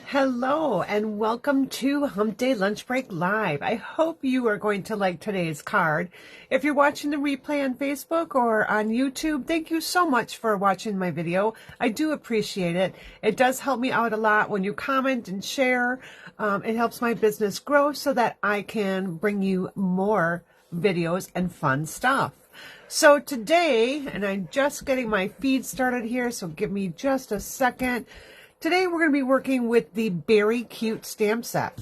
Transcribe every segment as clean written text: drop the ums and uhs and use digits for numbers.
Hello and welcome to Hump Day Lunch Break Live. I hope you are going to like today's card. If you're watching the replay on Facebook or on YouTube, thank you so much for watching my video. I do appreciate it. It does help me out a lot when you comment and share. It helps my business grow so that I can bring you more videos and fun stuff. So today, and I'm just getting my feed started here, so give me just a second. Today we're going to be working with the Beary Cute Stamp set.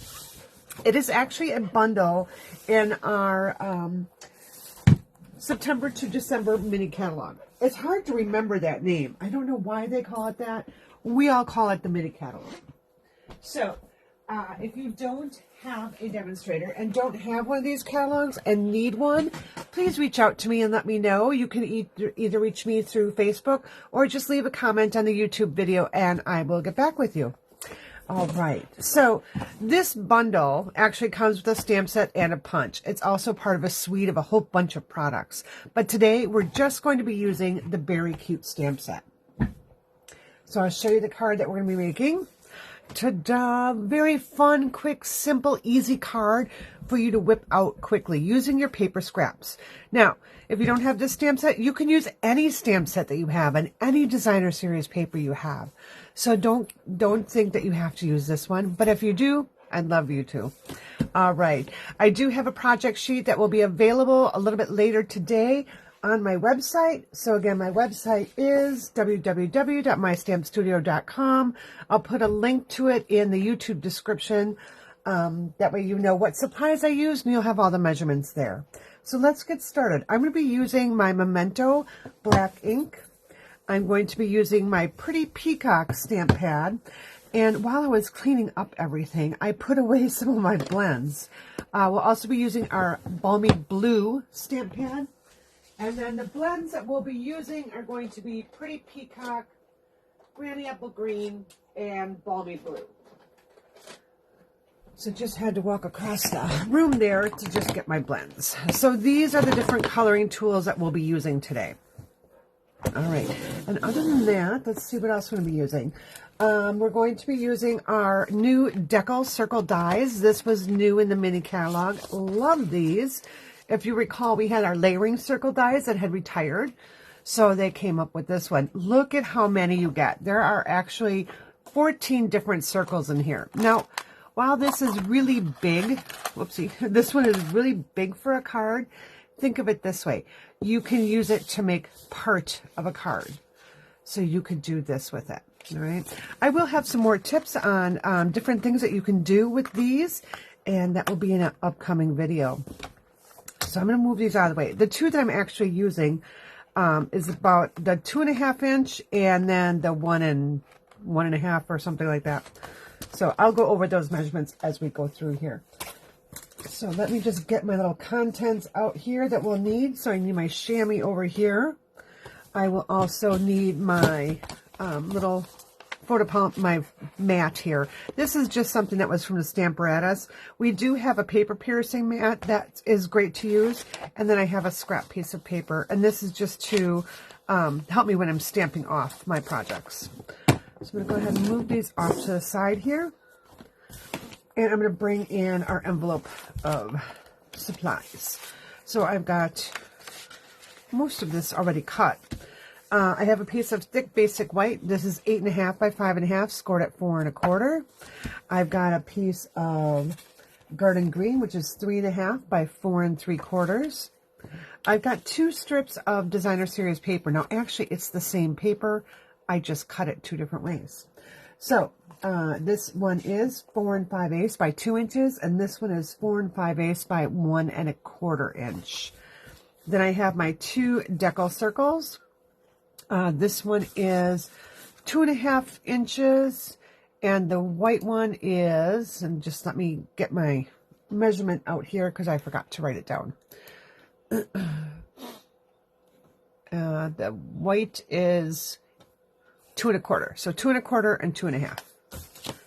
It is actually a bundle in our September to December mini catalog. It's hard to remember that name. I don't know why they call it that. We all call it the mini catalog. So if you don't have a demonstrator and don't have one of these catalogs and need one, please reach out to me and let me know. You can either reach me through Facebook or just leave a comment on the YouTube video and I will get back with you. All right, so this bundle actually comes with a stamp set and a punch. It's also part of a suite of a whole bunch of products. But today we're just going to be using the Beary Cute Stamp set. So I'll show you the card that we're going to be making. Ta-da! Very fun, quick, simple, easy card for you to whip out quickly using your paper scraps. Now, if you don't have this stamp set, you can use any stamp set that you have and any designer series paper you have. So don't think that you have to use this one, but if you do, I'd love you to. All right. I do have a project sheet that will be available a little bit later today on my website. So again, my website is www.mystampstudio.com. I'll put a link to it in the YouTube description. That way you know what supplies I use and you'll have all the measurements there. So let's get started. I'm going to be using my Memento black ink. I'm going to be using my Pretty Peacock stamp pad. And while I was cleaning up everything, I put away some of my blends. We'll also be using our Balmy Blue stamp pad. And then the blends that we'll be using are going to be Pretty Peacock, Granny Apple Green, and Balmy Blue. So just had to walk across the room there to just get my blends. So these are the different coloring tools that we'll be using today. All right. And other than that, let's see what else we're going to be using. We're going to be using our new Decal Circle dies. This was new in the mini catalog. Love these. If you recall, we had our layering circle dies that had retired, so they came up with this one. Look at how many you get. There are actually 14 different circles in here. Now, while this is really big, whoopsie, this one is really big for a card, think of it this way. You can use it to make part of a card. So you could do this with it, all right? I will have some more tips on different things that you can do with these, and that will be in an upcoming video. So I'm going to move these out of the way. The two that I'm actually using is about the 2.5 inch and then the 1.5 or something like that. So I'll go over those measurements as we go through here. So let me just get my little contents out here that we'll need. So I need my chamois over here. I will also need my little photo pump, my mat here. This is just something that was from the Stamparatus. We do have a paper piercing mat that is great to use. And then I have a scrap piece of paper. And this is just to help me when I'm stamping off my projects. So I'm going to go ahead and move these off to the side here. And I'm going to bring in our envelope of supplies. So I've got most of this already cut. I have a piece of thick basic white. This is 8.5 by 5.5, scored at 4 1/4. I've got a piece of garden green, which is 3.5 by 4 3/4. I've got 2 strips of designer series paper. Now, actually, it's the same paper. I just cut it 2 different ways. So this one is 4 5/8 by 2 inches, and this one is 4 5/8 by 1 1/4 inch. Then I have my 2 decal circles. This one is 2.5 inches, and the white one is, and just let me get my measurement out here because I forgot to write it down. The white is 2 1/4, so 2 1/4 and 2.5.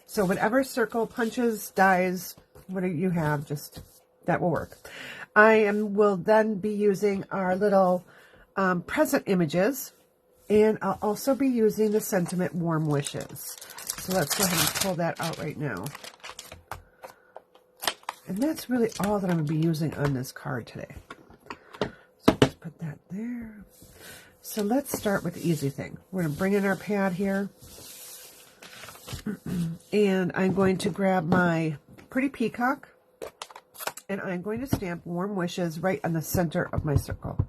So whatever circle, punches, dies, whatever you have, just that will work. I will then be using our little present images, and I'll also be using the sentiment warm wishes. So let's go ahead and pull that out right now. And that's really all that I'm going to be using on this card today. So just put that there. So let's start with the easy thing. We're going to bring in our pad here. And I'm going to grab my Pretty Peacock. And I'm going to stamp Warm Wishes right on the center of my circle.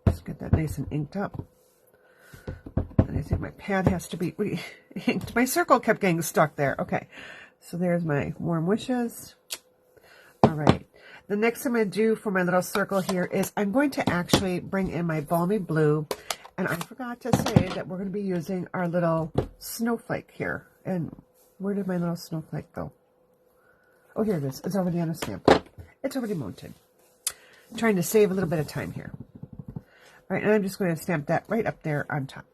Just get that nice and inked up. And I think my pad has to be inked. My circle kept getting stuck there. Okay, so there's my Warm Wishes. All right. The next thing I'm going to do for my little circle here is I'm going to actually bring in my Balmy Blue. And I forgot to say that we're going to be using our little snowflake here. And where did my little snowflake go? Oh, here it is. It's already on a stamp. It's already mounted. I'm trying to save a little bit of time here. All right, and I'm just going to stamp that right up there on top.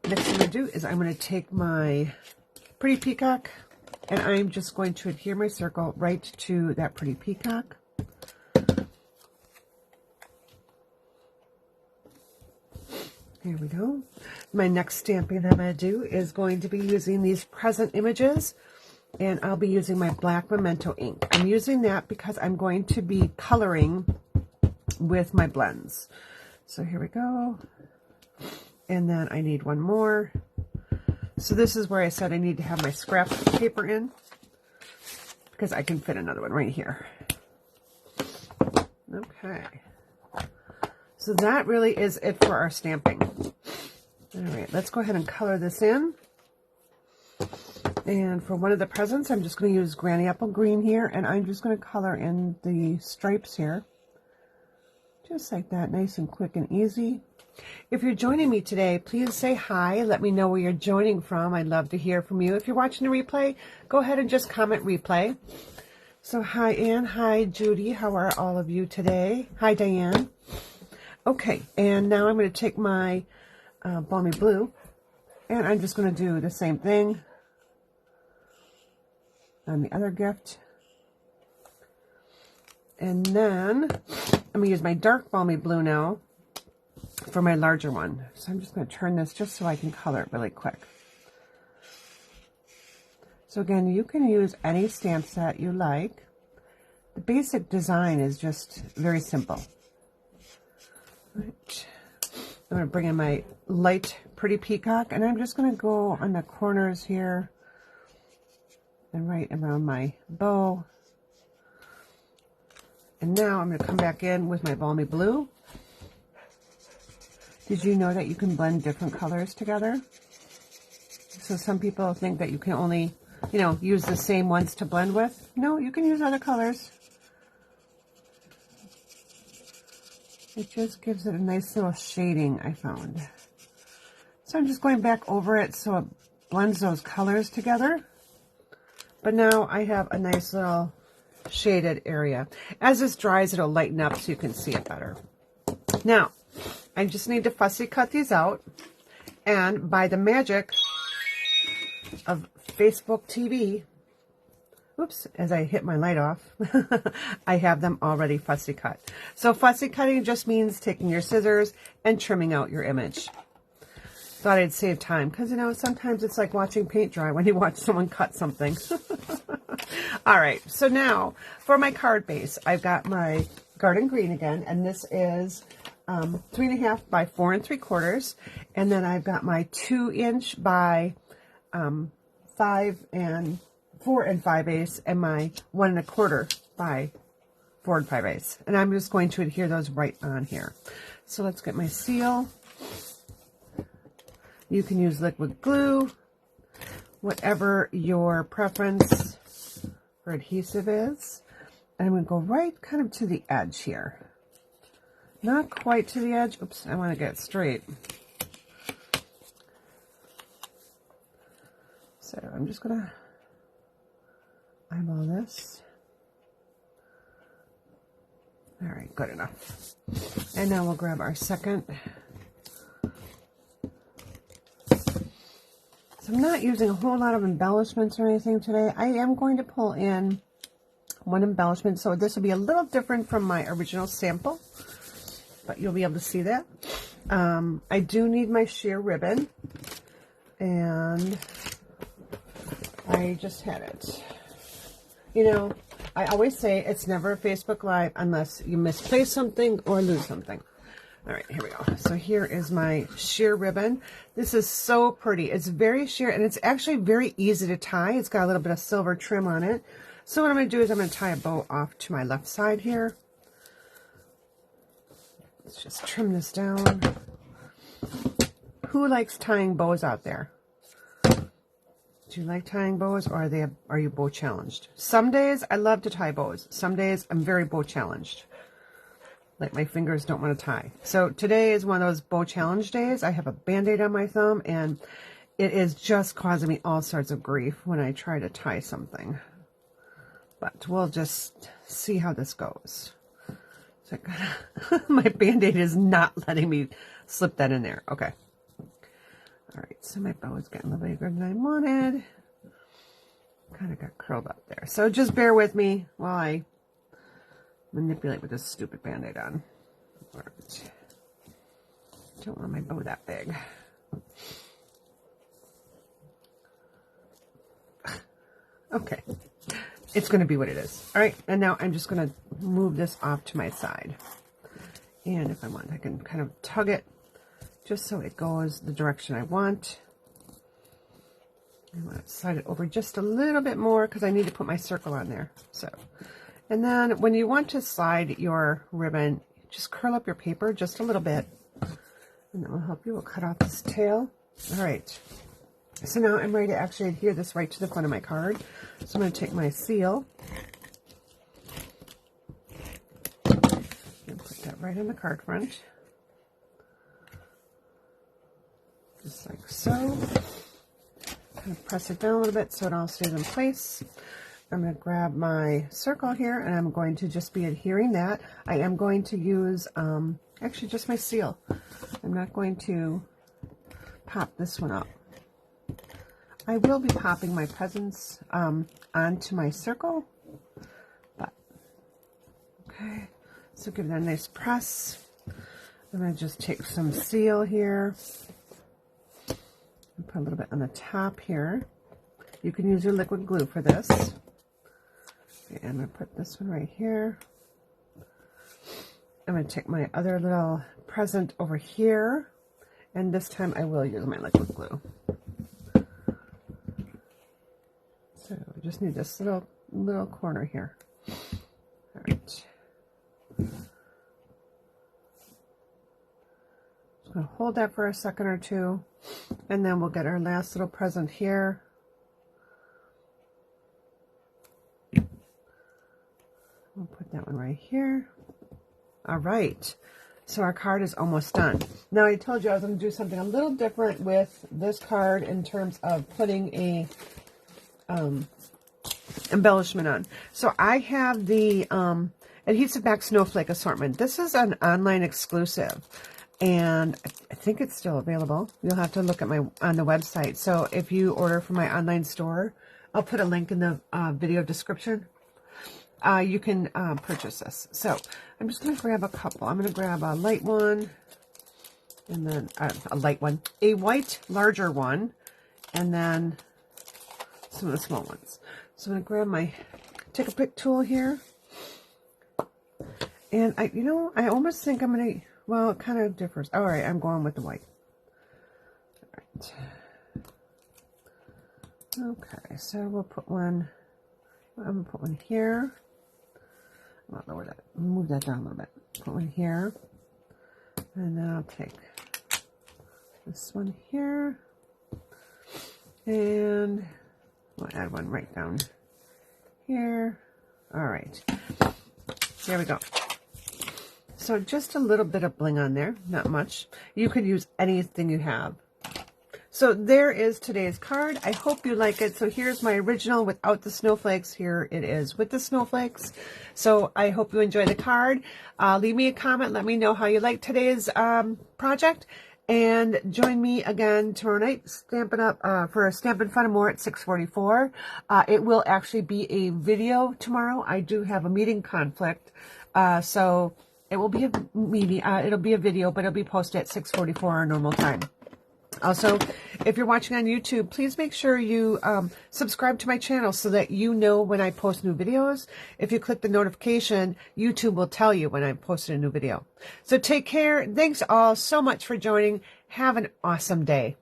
Next thing I'm going to do is I'm going to take my Pretty Peacock, and I'm just going to adhere my circle right to that Pretty Peacock. Here we go. My next stamping that I'm going to do is going to be using these present images, and I'll be using my black Memento ink. I'm using that because I'm going to be coloring with my blends. So here we go. And then I need one more. So this is where I said I need to have my scrap paper in, because I can fit another one right here. Okay. So that really is it for our stamping. All right, let's go ahead and color this in. And for one of the presents, I'm just going to use Granny Apple Green here, and I'm just going to color in the stripes here. Just like that, nice and quick and easy. If you're joining me today, please say hi. Let me know where you're joining from. I'd love to hear from you. If you're watching a replay, go ahead and just comment replay. So hi, Ann. Hi, Judy. How are all of you today? Hi, Diane. Okay, and now I'm going to take my Balmy Blue, and I'm just going to do the same thing on the other gift. And then I'm going to use my dark Balmy Blue now for my larger one. So I'm just going to turn this just so I can color it really quick. So again, you can use any stamp set you like. The basic design is just very simple. Right. I'm going to bring in my light Pretty Peacock, and I'm just going to go on the corners here and right around my bow. And now I'm going to come back in with my Balmy Blue. Did you know that you can blend different colors together? So some people think that you can only, use the same ones to blend with. No, you can use other colors. It just gives it a nice little shading, I found. So I'm just going back over it so it blends those colors together. But now I have a nice little shaded area. As this dries, it'll lighten up so you can see it better. Now, I just need to fussy cut these out. And by the magic of Facebook TV, oops, as I hit my light off, I have them already fussy cut. So fussy cutting just means taking your scissors and trimming out your image. Thought I'd save time because, sometimes it's like watching paint dry when you watch someone cut something. All right, so now for my card base, I've got my Garden Green again, and this is 3.5 by 4 3/4. And then I've got my 2-inch by 5 and 4 5/8, and my 1 1/4 by 4 5/8. And I'm just going to adhere those right on here. So let's get my seal. You can use liquid glue, whatever your preference for adhesive is. And I'm going to go right kind of to the edge here. Not quite to the edge. Oops, I want to get it straight. So I'm just going to eyeball this. All right, good enough. And now we'll grab our second. So I'm not using a whole lot of embellishments or anything today. I am going to pull in one embellishment, so this will be a little different from my original sample, but you'll be able to see that. I do need my sheer ribbon, and I just had it. You know, I always say it's never a Facebook Live unless you misplace something or lose something. All right, here we go. So here is my sheer ribbon. This is so pretty. It's very sheer, and it's actually very easy to tie. It's got a little bit of silver trim on it. So what I'm going to do is I'm going to tie a bow off to my left side here. Let's just trim this down. Who likes tying bows out there? Do you like tying bows, or are you bow challenged? Some days I love to tie bows. Some days I'm very bow challenged. Like my fingers don't want to tie. So today is one of those bow challenge days. I have a Band-Aid on my thumb, and it is just causing me all sorts of grief when I try to tie something. But we'll just see how this goes. So my Band-Aid is not letting me slip that in there. Okay. All right, so my bow is getting a little bigger than I wanted. Kind of got curled up there. So just bear with me while I manipulate with this stupid Band-Aid on. All right. Don't want my bow that big. Okay. It's going to be what it is. All right, and now I'm just going to move this off to my side. And if I want, I can kind of tug it just so it goes the direction I want. I want to slide it over just a little bit more because I need to put my circle on there. So, and then when you want to slide your ribbon, just curl up your paper just a little bit, and that will help you. We'll cut off this tail. All right. So now I'm ready to actually adhere this right to the front of my card. So I'm going to take my seal and put that right on the card front. Just like so. Kind of press it down a little bit so it all stays in place. I'm going to grab my circle here, and I'm going to just be adhering that. I am going to use actually just my seal. I'm not going to pop this one up. I will be popping my presents onto my circle, but okay, so give that a nice press. I'm going to just take some seal here and put a little bit on the top here. You can use your liquid glue for this. Okay, I'm going to put this one right here. I'm going to take my other little present over here, and this time I will use my liquid glue. So we just need this little corner here. All right. Just going to hold that for a second or two, and then we'll get our last little present here. We'll put that one right here. All right. So our card is almost done. Now I told you I was going to do something a little different with this card in terms of putting a embellishment on. So I have the Adhesive Back Snowflake assortment. This is an online exclusive, and I think it's still available. You'll have to look at on the website. So if you order from my online store, I'll put a link in the video description. You can purchase this. So I'm just going to grab a couple. I'm going to grab a light one, and then a light one, a white larger one, and then some of the small ones. So I'm going to grab take a pick tool here. And I almost think I'm going to, well, it kind of differs. All right, I'm going with the white. All right. Okay, so we'll put one, I'm going to put one here. I'll lower that, move that down a little bit. Put one here. And then I'll take this one here. And we'll add one right down here. All right. There we go. So just a little bit of bling on there, not much. You could use anything you have. So there is today's card. I hope you like it. So here's my original without the snowflakes. Here it is with the snowflakes. So I hope you enjoy the card. Leave me a comment. Let me know how you like today's project. And join me again tomorrow night, Stampin' Up! For Stampin' Fun and More at 6:44. It will actually be a video tomorrow. I do have a meeting conflict. So It will be a it'll be a video, but it'll be posted at 6:44 our normal time. Also, if you're watching on YouTube, please make sure you subscribe to my channel so that you know when I post new videos. If you click the notification, YouTube will tell you when I posted a new video. So take care. Thanks all so much for joining. Have an awesome day.